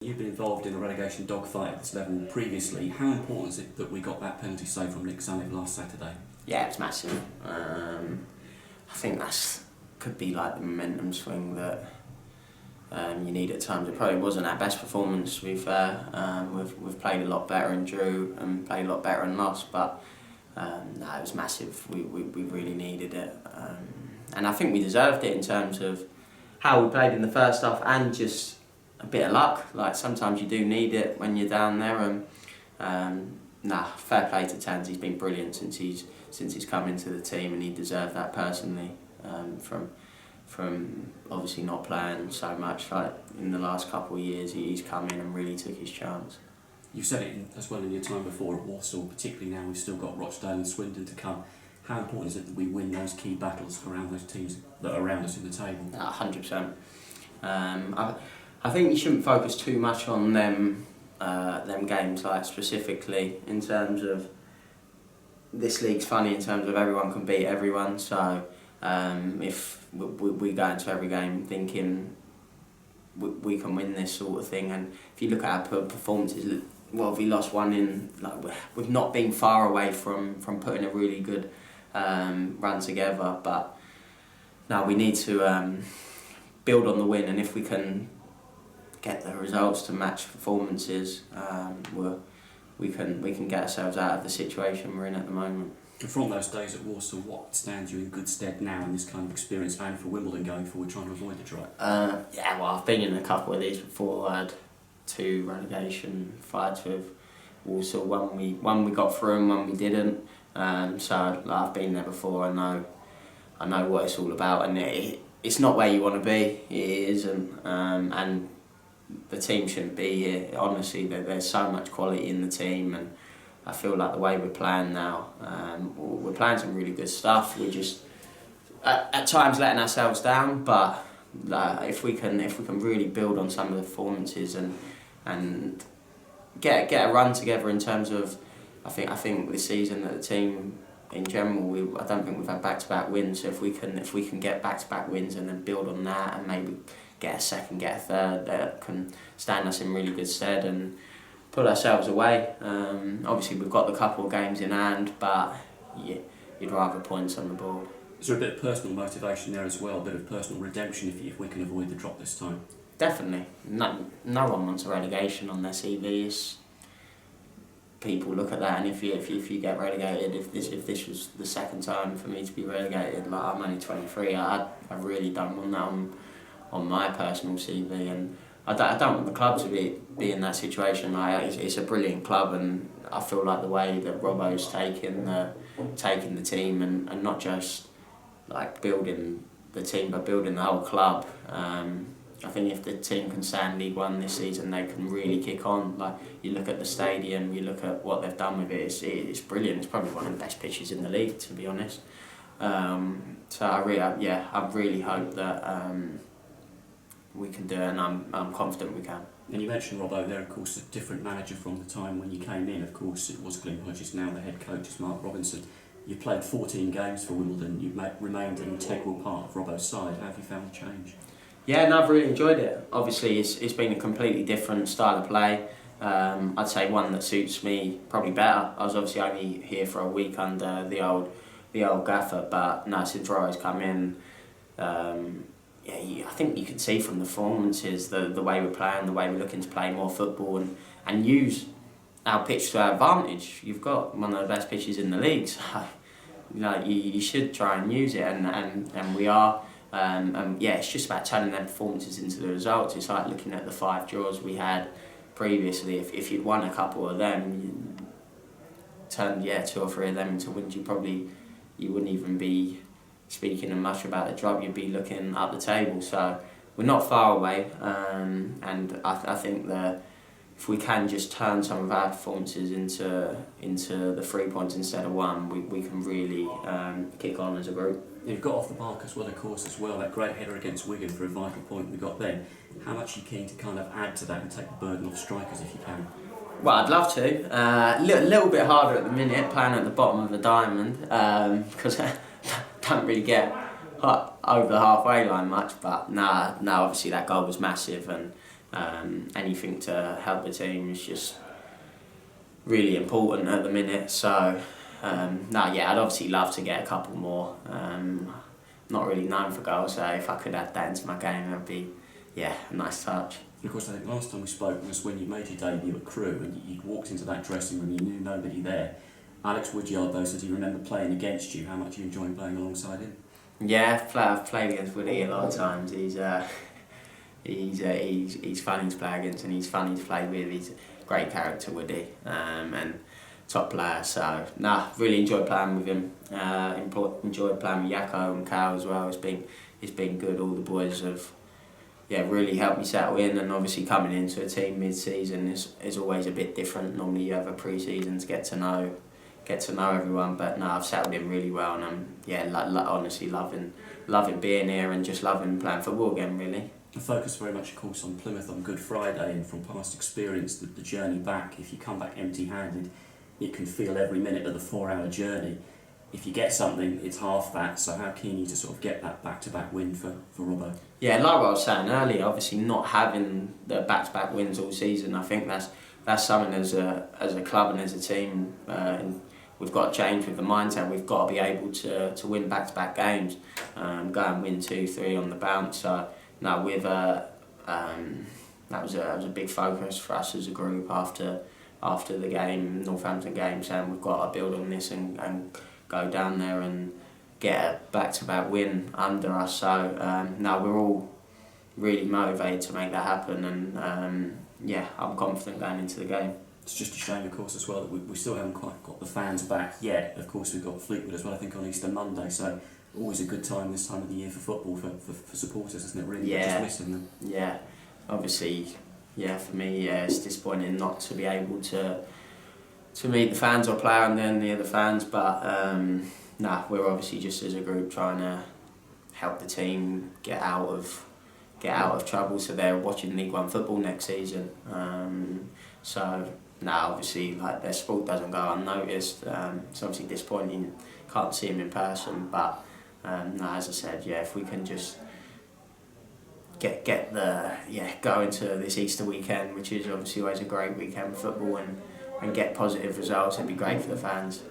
You've been involved in a relegation dogfight at this level previously. How important is it that we got that penalty save from Nick Zanuck last Saturday? Yeah, it's massive. I think that's could be like the momentum swing that you need at times. It probably wasn't our best performance, to be fair. We've played a lot better and drew, and played a lot better and lost, but no, it was massive. We really needed it, and I think we deserved it in terms of how we played in the first half and just a bit of luck. Like sometimes you do need it when you're down there, and fair play to Tans. He's been brilliant since he's come into the team, and he deserved that personally. From obviously not playing so much like in the last couple of years, he's come in and really took his chance. You've said it as well in your time before at Walsall, particularly now we've still got Rochdale and Swindon to come. How important is it that we win those key battles around those teams that are around us in the table? 100%. I think you shouldn't focus too much on them games, like specifically in terms of this league's funny in terms of everyone can beat everyone. So if we go into every game thinking we can win this sort of thing, and if you look at our performances, well, we lost one in, like, we've not been far away from putting a really good run together, but now we need to build on the win, and if we can get the results to match performances, we can get ourselves out of the situation we're in at the moment. And from those days at Walsall, what stands you in good stead now in this kind of experience and for Wimbledon going forward, trying to avoid the drop? Well, I've been in a couple of these before. I had 2 relegation fights with Walsall. One we got through and one we didn't. So I've been there before. I know what it's all about, and it's not where you want to be. It isn't, and the team shouldn't be here. Honestly, there's so much quality in the team, and I feel like the way we're playing now, we're playing some really good stuff. We're just at times letting ourselves down, but if we can really build on some of the performances and get a run together in terms of, I think this season that the team in general, I don't think we've had back-to-back wins. So if we can get back-to-back wins and then build on that and maybe get a second, get a third, that can stand us in really good stead and pull ourselves away. Obviously we've got the couple of games in hand, but you'd rather points on the board. Is there a bit of personal motivation there as well, a bit of personal redemption if we can avoid the drop this time? Definitely. No one wants a relegation on their CVs. People look at that, and if you get relegated, if this was the second time for me to be relegated, like I'm only 23, I really don't want that on my personal CV, and I don't want the club to be in that situation. It's a brilliant club, and I feel like the way that Robbo's taking the team and not just like building the team but building the whole club. I think if the team can stand League One this season, they can really kick on. Like you look at the stadium, you look at what they've done with it. It's brilliant. It's probably one of the best pitches in the league, to be honest. So I really hope that we can do it, and I'm confident we can. And you mentioned Robbo there, of course, a different manager from the time when you came in. Of course, it was Glyn Hodges. Now the head coach is Mark Robinson. You've played 14 games for Wimbledon. You've remained an integral part of Robbo's side. How have you found the change? Yeah, no, I've really enjoyed it. Obviously, it's been a completely different style of play. I'd say one that suits me probably better. I was obviously only here for a week under the old gaffer, but no, since Robbo's come in, I think you can see from the performances the way we're playing, the way we're looking to play more football and use our pitch to our advantage. You've got one of the best pitches in the league, so you should try and use it, and we are. It's just about turning their performances into the results. It's like looking at the 5 draws we had previously. If you'd won a couple of them, you turned 2 or 3 of them into wins, you wouldn't even be speaking much about the drop. You'd be looking up the table. So we're not far away, and I think that if we can just turn some of our performances into the 3 points instead of 1, we can really kick on as a group. You've got off the mark as well, of course, that great header against Wigan for a vital point we got then. How much are you keen to kind of add to that and take the burden off strikers if you can? Well, I'd love to. A little bit harder at the minute, playing at the bottom of the diamond, because I don't really get over the halfway line much. But no, obviously that goal was massive, and anything to help the team is just really important at the minute. So I'd obviously love to get a couple more. Not really known for goals, so if I could add that into my game, that'd be a nice touch. And of course, I think last time we spoke was when you made your debut at Crewe and you walked into that dressing room, you knew nobody there. Alex Woodyard, though, said he remember playing against you. How much you enjoying playing alongside him? Yeah, I've played against Woody a lot of times. He's funny to play against and he's funny to play with. He's a great character, Woody, and top player. So really enjoyed playing with him. Enjoyed playing with Yako and Cal as well. It's been good. All the boys have really helped me settle in, and obviously coming into a team mid-season is always a bit different. Normally you have a pre-season to get to know everyone, but I've settled in really well, and I'm honestly loving being here and just loving playing football again, really. The focus very much, of course, on Plymouth on Good Friday, and from past experience, the journey back, if you come back empty-handed, it can feel every minute of the 4-hour journey. If you get something, it's half that, so how keen are you to sort of get that back-to-back win for Robbo? Yeah, like what I was saying earlier, obviously not having the back-to-back wins all season, I think that's something as a club and as a team, we've got to change with the mindset. We've got to be able to win back-to-back games, go and win 2-3 on the bounce. So that was a big focus for us as a group after the game, Northampton game, saying we've got to build on this and go down there and get a back-to-back win under us. So we're all really motivated to make that happen, and I'm confident going into the game. It's just a shame, of course, as well that we still haven't quite got the fans back yet. Of course, we've got Fleetwood as well, I think, on Easter Monday, so always a good time this time of the year for football, for supporters, isn't it, really? Yeah. Just missing them. Yeah, obviously, for me, it's disappointing not to be able to meet the fans or play on there near the fans, but we're obviously just as a group trying to help the team get out of trouble, so they're watching League One football next season. Obviously, their sport doesn't go unnoticed. It's obviously disappointing, can't see them in person, but as I said, if we can just go into this Easter weekend, which is obviously always a great weekend for football, and get positive results, it'd be great for the fans.